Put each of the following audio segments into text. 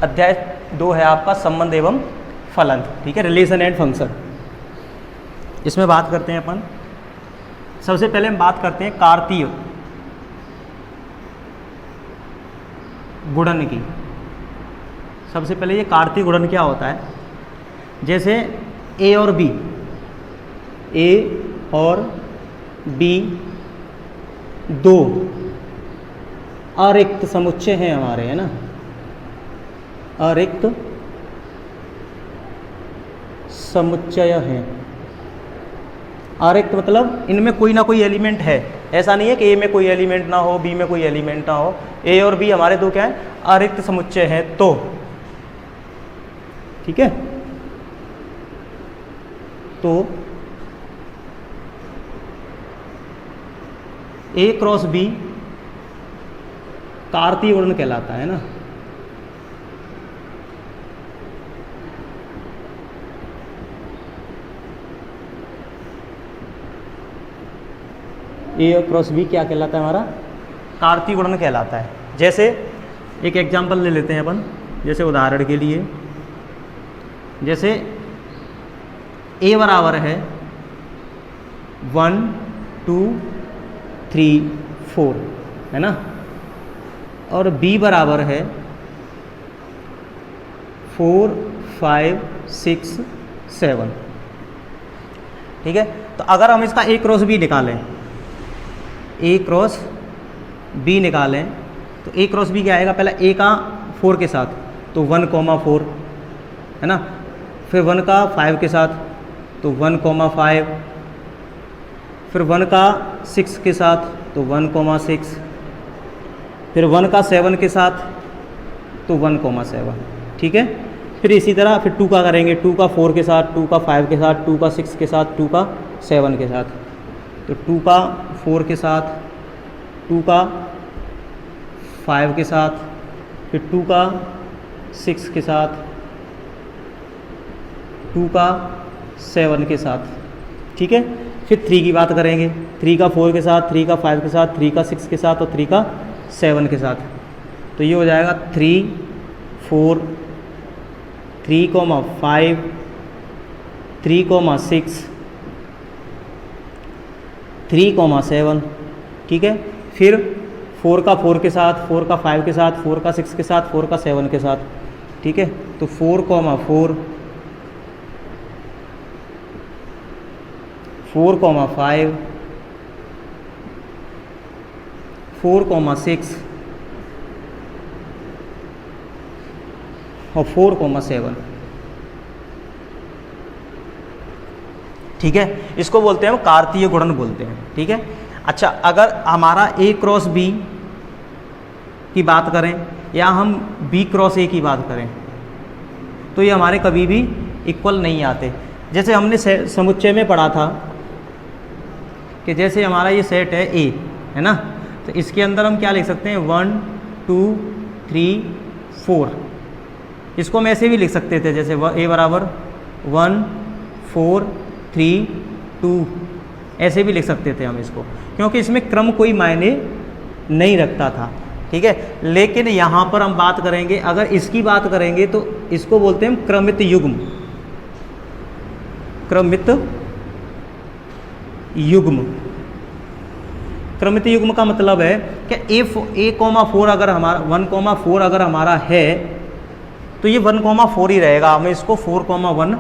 अध्याय 2 है आपका संबंध एवं फलन, ठीक है, रिलेशन एंड फंक्शन। इसमें बात करते हैं अपन, सबसे पहले हम बात करते हैं कार्तीय गुणन की। सबसे पहले ये कार्तीय गुणन क्या होता है, जैसे ए और बी, ए और बी दो अरिक्त समुच्चय हैं हमारे, है ना, अरिक्त समुच्चय हैं। अरिक्त मतलब इनमें कोई ना कोई एलिमेंट है, ऐसा नहीं है कि ए में कोई एलिमेंट ना हो, बी में कोई एलिमेंट ना हो। ए और बी हमारे दो क्या है, अरिक्त समुच्चय हैं। तो ठीक है, तो ए क्रॉस बी कार्तीय गुणन कहलाता है ना। ए क्रॉस बी क्या कहलाता है हमारा, कार्तीय गुणन कहलाता है। जैसे एक एग्जांपल ले लेते हैं अपन, जैसे उदाहरण के लिए, जैसे ए बराबर है 1 2 3 4, है ना, और बी बराबर है 4 5 6 7, ठीक है। तो अगर हम इसका ए क्रॉस बी निकालें, ए क्रॉस बी निकालें, तो ए क्रॉस बी क्या आएगा, पहला ए का 4 के साथ तो 1,4, है ना, फिर 1 का 5 के साथ तो 1,5, फिर 1 का 6 के साथ तो 1,6, फिर 1 का 7 के साथ तो 1,7, ठीक है। फिर इसी तरह फिर 2 का करेंगे, 2 का 4 के साथ, 2 का 5 के साथ, 2 का 6 के साथ, 2 का 7 के साथ, तो 2 का 4 के साथ, 2 का 5 के साथ, फिर 2 का 6 के साथ, 2 का 7 के साथ, ठीक है। फिर 3 की बात करेंगे, 3 का 4 के साथ, 3 का 5 के साथ, 3 का 6 के साथ और 3 का 7 के साथ, तो ये हो जाएगा 3 4 3,5 3,6 3,7, ठीक है। फिर 4 का 4 के साथ, 4 का 5 के साथ, 4 का 6 के साथ, 4 का 7 के साथ, ठीक है, तो 4,4 4,5 4,6 और 4,7, ठीक है। इसको बोलते हैं हम कार्तीय गुणन बोलते हैं, ठीक है। अच्छा, अगर हमारा ए क्रॉस बी की बात करें या हम बी क्रॉस ए की बात करें, तो ये हमारे कभी भी इक्वल नहीं आते। जैसे हमने समुच्चय में पढ़ा था कि जैसे हमारा ये सेट है ए, है ना, तो इसके अंदर हम क्या लिख सकते हैं, 1 2 3 4, इसको हम ऐसे भी लिख सकते थे, जैसे ए बराबर 1 4 3 2, ऐसे भी लिख सकते थे हम इसको, क्योंकि इसमें क्रम कोई मायने नहीं रखता था, ठीक है। लेकिन यहाँ पर हम बात करेंगे, अगर इसकी बात करेंगे तो इसको बोलते हैं हम क्रमित युग्म, क्रमित युग्म। क्रमित युग्म का मतलब है कि a,4 अगर हमारा 1,4 अगर हमारा है तो ये 1,4 ही रहेगा, हम इसको 4,1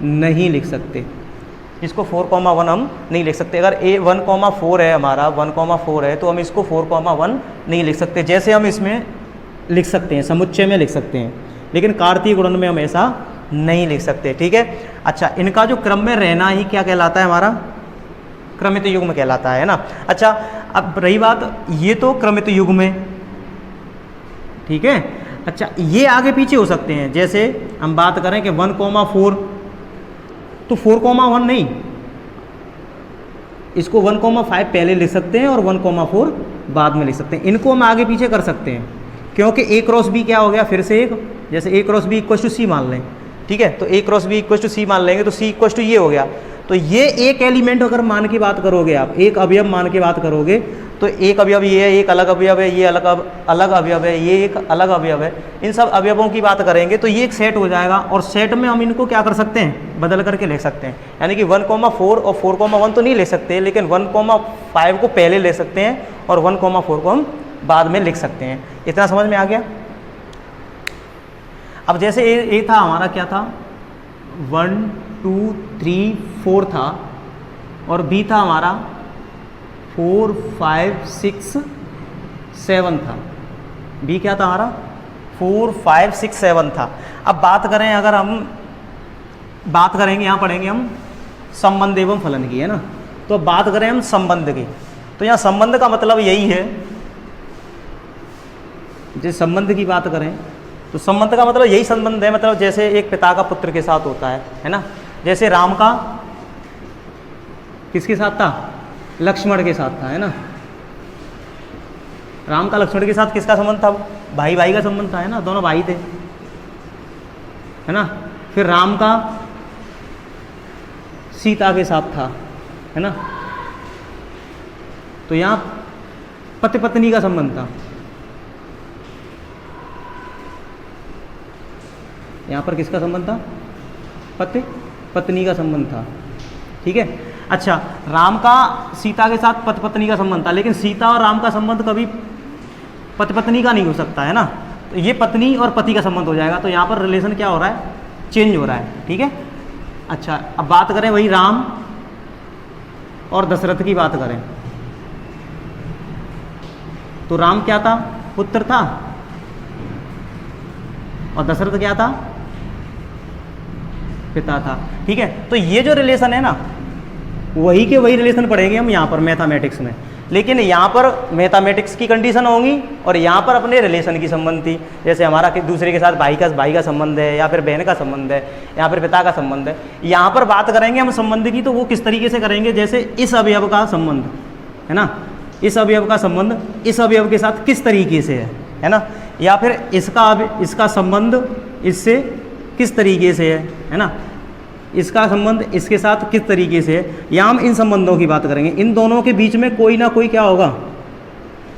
नहीं लिख सकते, इसको 4,1 हम नहीं लिख सकते। अगर a 1,4 है हमारा, 1,4 है, तो हम इसको 4,1 नहीं लिख सकते, जैसे हम इसमें लिख सकते हैं, समुच्चय में लिख सकते हैं, लेकिन कार्तीय गुणन में हम ऐसा नहीं लिख सकते, ठीक है। अच्छा, इनका जो क्रम में रहना ही क्या कहलाता है, हमारा क्रमित युग्म कहलाता है ना। अच्छा, अब रही बात, ये तो क्रमित युग्म है, ठीक है। अच्छा, ये आगे पीछे हो सकते हैं, जैसे हम बात करें कि 1,4 तो 4,1 नहीं, इसको 1,5 पहले लिख सकते हैं और 1,4 बाद में लिख सकते हैं। इनको हम आगे पीछे कर सकते हैं, क्योंकि ए क्रॉस बी क्या हो गया, फिर से एक, जैसे ए क्रॉस बी इक्वल टू सी मान लें, ठीक है, तो ए क्रॉस बी इक्वल टू सी मान लेंगे, तो सी इक्वल टू ये हो गया, तो ये एक एलिमेंट अगर मान की बात करोगे आप, एक अवयव मान के बात करोगे, तो एक अवयव ये है, एक अलग अवयव है, ये अलग अवयव है, ये एक अलग अवयव है, इन सब अवयवों की बात करेंगे तो ये एक सेट हो जाएगा। और सेट में हम इनको क्या कर सकते हैं, बदल करके लिख सकते हैं। यानी कि 1,4 और 4,1 तो नहीं ले सकते, लेकिन 1,5 को पहले ले सकते हैं और 1,4 को हम बाद में लिख सकते हैं। इतना समझ में आ गया। अब जैसे ए था हमारा, क्या था, 1 2 3 4 था, और बी था हमारा 4 5 6 7 था। बी क्या था हमारा, 4 5 6 7 था। अब बात करें, अगर हम बात करेंगे, यहाँ पढ़ेंगे हम संबंध एवं फलन की, है ना। तो अब बात करें हम संबंध की, तो यहाँ संबंध का मतलब यही है, जिस संबंध की बात करें तो संबंध का मतलब यही संबंध है, मतलब जैसे एक पिता का पुत्र के साथ होता है ना। जैसे राम का किसके साथ था, लक्ष्मण के साथ था, है ना। राम का लक्ष्मण के साथ किसका संबंध था, भाई भाई का संबंध था, है ना, दोनों भाई थे, है ना। फिर राम का सीता के साथ था, है ना। तो यहाँ पति पत्नी का संबंध था, यहाँ पर किसका संबंध था, पति पत्नी का संबंध था, ठीक है। अच्छा, राम का सीता के साथ पति पत्नी का संबंध था, लेकिन सीता और राम का संबंध कभी पति पत्नी का नहीं हो सकता, है ना। तो ये पत्नी और पति का संबंध हो जाएगा। तो यहाँ पर रिलेशन क्या हो रहा है, चेंज हो रहा है, ठीक है। अच्छा, अब बात करें वही राम और दशरथ की बात करें, तो राम क्या था, पुत्र था, और दशरथ क्या था, पिता था, ठीक है। तो ये जो रिलेशन है ना, वही के वही रिलेशन पढ़ेंगे हम यहाँ पर मैथमेटिक्स में, लेकिन यहाँ पर मैथमेटिक्स की कंडीशन होंगी और यहाँ पर अपने रिलेशन की संबंध थी। जैसे हमारा दूसरे के साथ भाई का संबंध है, या फिर बहन का संबंध है, या फिर पिता का संबंध है। यहाँ पर बात करेंगे हम संबंध की, तो वो किस तरीके से करेंगे, जैसे इस अवयव का संबंध, है ना, इस अवयव का संबंध इस अवयव के साथ किस तरीके से है ना, या फिर इसका संबंध इससे किस तरीके से है ना, इसका संबंध इसके साथ किस तरीके से है। यहाँ हम इन संबंधों की बात करेंगे, इन दोनों के बीच में कोई ना कोई क्या होगा,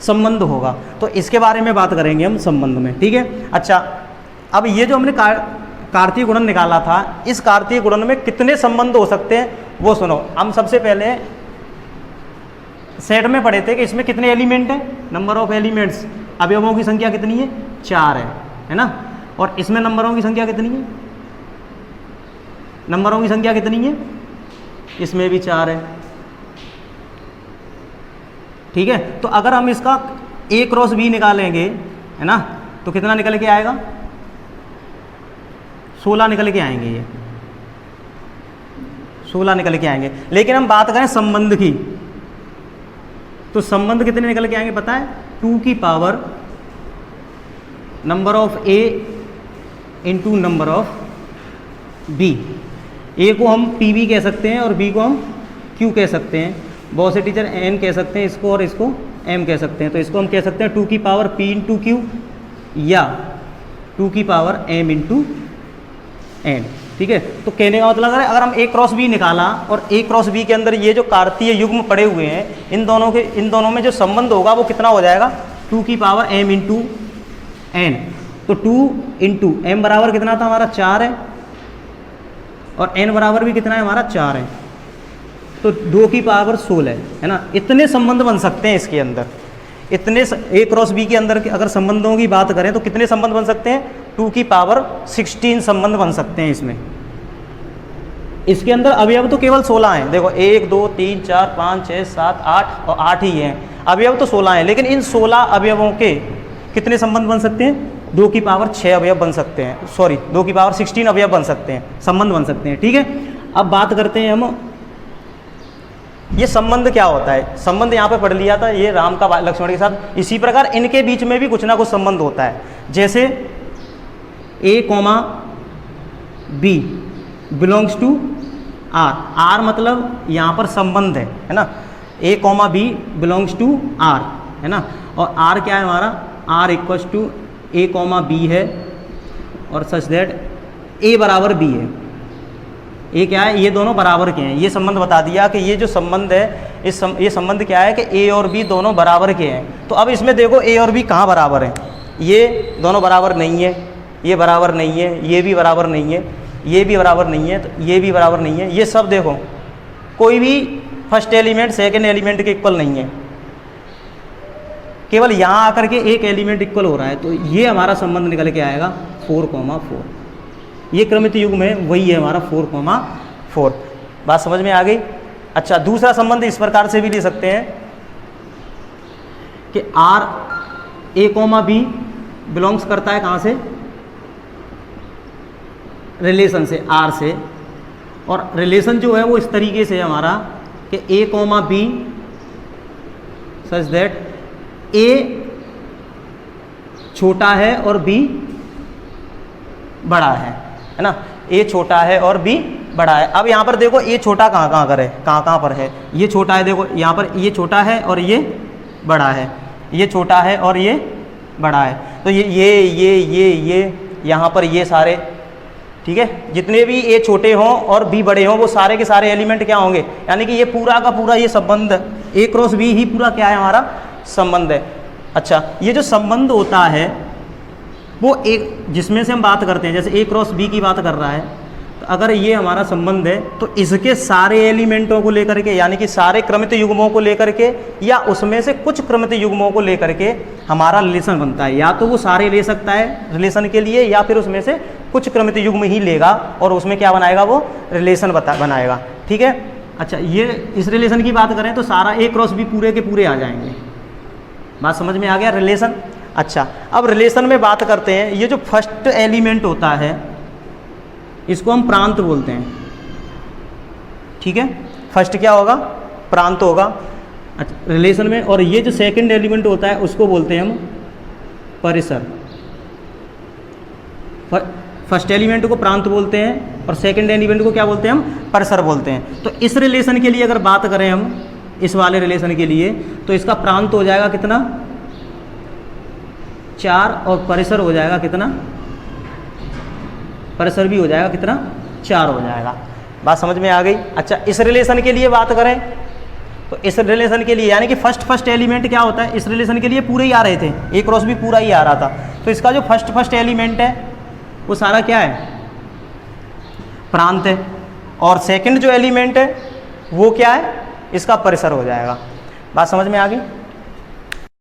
संबंध होगा। तो इसके बारे में बात करेंगे हम संबंध में, ठीक है। अच्छा, अब ये जो हमने कार्तीय गुणन निकाला था, इस कार्तीय गुणन में कितने संबंध हो सकते हैं वो सुनो। हम सबसे पहले सेट में पढ़े थे कि इसमें कितने एलिमेंट हैं, नंबर ऑफ एलिमेंट्स, अवयवों की संख्या कितनी है, 4 है ना। और इसमें नंबरों की संख्या कितनी है, नंबरों की संख्या कितनी है, इसमें भी 4 है, ठीक है। तो अगर हम इसका A क्रॉस B निकालेंगे, है ना, तो कितना निकल के आएगा, 16 निकल के आएंगे, ये 16 निकल के आएंगे। लेकिन हम बात करें संबंध की, तो संबंध कितने निकल के आएंगे पता है, 2 की power number of A into number of B। A को हम PB कह सकते हैं और B को हम Q कह सकते हैं। बहुत से टीचर N कह सकते हैं इसको, और इसको M कह सकते हैं। तो इसको हम कह सकते हैं 2 की पावर P इंटू Q या 2 की पावर M इंटू N, ठीक है। तो कहने का मतलब अगर हम A क्रॉस B निकाला और A क्रॉस B के अंदर ये जो कार्तीय युग्म पड़े हुए हैं, इन दोनों में जो संबंध होगा वो कितना हो जाएगा, 2 की पावर M इंटू N। तो 2 इंटू M बराबर कितना था हमारा, 4 है, और N बराबर भी कितना है हमारा, 4 है। तो 2 की पावर 16 है ना। इतने संबंध बन सकते हैं इसके अंदर, इतने A क्रॉस B के अंदर अगर संबंधों की बात करें तो कितने संबंध बन सकते हैं, 2 की पावर 16 संबंध बन सकते हैं इसमें। इसके अंदर अवयव तो केवल 16 हैं, देखो 1 2 3 4 5 6 7 8 और 8 ही हैं, अवयव तो 16 हैं। लेकिन इन 16 अवयवों के कितने संबंध बन सकते हैं, 2 की पावर 6 अवयव बन सकते हैं, 2 की पावर 16 अवयव बन सकते हैं, संबंध बन सकते हैं, ठीक है। अब बात करते हैं हम, ये संबंध क्या होता है। संबंध यहाँ पे पढ़ लिया था, ये राम का लक्ष्मण के साथ। इसी प्रकार इनके बीच में भी कुछ ना कुछ संबंध होता है। जैसे A, B belongs to R, R मतलब यहाँ पर संबंध है ना। A, B belongs to R, है ना। और R क्या है हमारा, R equals to A, B है, और सच दैट A बराबर B है, ये क्या है, ये दोनों बराबर के हैं। ये संबंध बता दिया कि ये जो संबंध है ये संबंध क्या है कि ए और बी दोनों बराबर के हैं। तो अब इसमें देखो ए और बी कहाँ बराबर हैं, ये दोनों बराबर नहीं है, ये बराबर नहीं है, ये भी बराबर नहीं है, ये भी बराबर नहीं है, तो ये भी बराबर नहीं है। ये सब देखो कोई भी फर्स्ट एलिमेंट सेकेंड एलिमेंट के इक्वल नहीं है, केवल यहाँ आकर के एक एलिमेंट इक्वल हो रहा है। तो ये हमारा संबंध निकल के आएगा 4,4। ये क्रमित युग्म है, वही है हमारा 4,4। बात समझ में आ गई। अच्छा, दूसरा संबंध इस प्रकार से भी ले सकते हैं कि R A comma B belongs करता है कहाँ से, रिलेशन से, आर से। और रिलेशन जो है वो इस तरीके से है हमारा कि ए कॉमा बी सच दैट ए छोटा है और बी बड़ा है ना। ए छोटा है और बी बड़ा है। अब यहाँ पर देखो ए छोटा कहाँ कहाँ कर है, कहाँ पर है, ये छोटा है, देखो यहाँ पर ये छोटा है और ये बड़ा है, ये छोटा है और ये बड़ा है। तो ये यहाँ पर ये सारे, ठीक है, जितने भी ए छोटे हों और बी बड़े हों वो सारे के सारे एलिमेंट क्या होंगे, यानी कि ये पूरा का पूरा ये संबंध ए क्रॉस बी ही पूरा क्या है हमारा संबंध है। अच्छा, ये जो संबंध होता है वो एक जिसमें से हम बात करते हैं, जैसे ए क्रॉस बी की बात कर रहा है, तो अगर ये हमारा संबंध है तो इसके सारे एलिमेंटों को लेकर के, यानी कि सारे क्रमित युग्मों को लेकर के या उसमें से कुछ क्रमित युग्मों को लेकर के हमारा रिलेशन बनता है। या तो वो सारे ले सकता है रिलेशन के लिए, या फिर उसमें से कुछ क्रमित युग्म ही लेगा और उसमें क्या बनाएगा, वो रिलेशन बनाएगा। ठीक है। अच्छा, ये इस रिलेशन की बात करें तो सारा ए क्रॉस बी पूरे के पूरे आ जाएंगे। बात समझ में आ गया, रिलेशन। अच्छा, अब रिलेशन में बात करते हैं। ये जो फर्स्ट एलिमेंट होता है इसको हम प्रांत बोलते हैं। ठीक है, फर्स्ट क्या होगा, प्रांत होगा। अच्छा, रिलेशन में। और ये जो सेकंड एलिमेंट होता है उसको बोलते हैं हम परिसर। फर्स्ट एलिमेंट को प्रांत बोलते हैं और सेकंड एलिमेंट को क्या बोलते हैं, हम परिसर बोलते हैं। तो इस रिलेशन के लिए अगर बात करें हम, इस वाले रिलेशन के लिए, तो इसका प्रांत हो जाएगा कितना, 4, और परिसर हो जाएगा कितना, परिसर भी हो जाएगा कितना, 4 हो जाएगा। बात समझ में आ गई। अच्छा, इस रिलेशन के लिए बात करें तो इस रिलेशन के लिए, यानी कि फर्स्ट एलिमेंट क्या होता है, इस रिलेशन के लिए पूरे ही आ रहे थे, ए क्रॉस भी पूरा ही आ रहा था। तो इसका जो फर्स्ट एलिमेंट है वो सारा क्या है, प्रांत है। और सेकंड जो एलिमेंट है वो क्या है, इसका परिसर हो जाएगा। बात समझ में आ गई।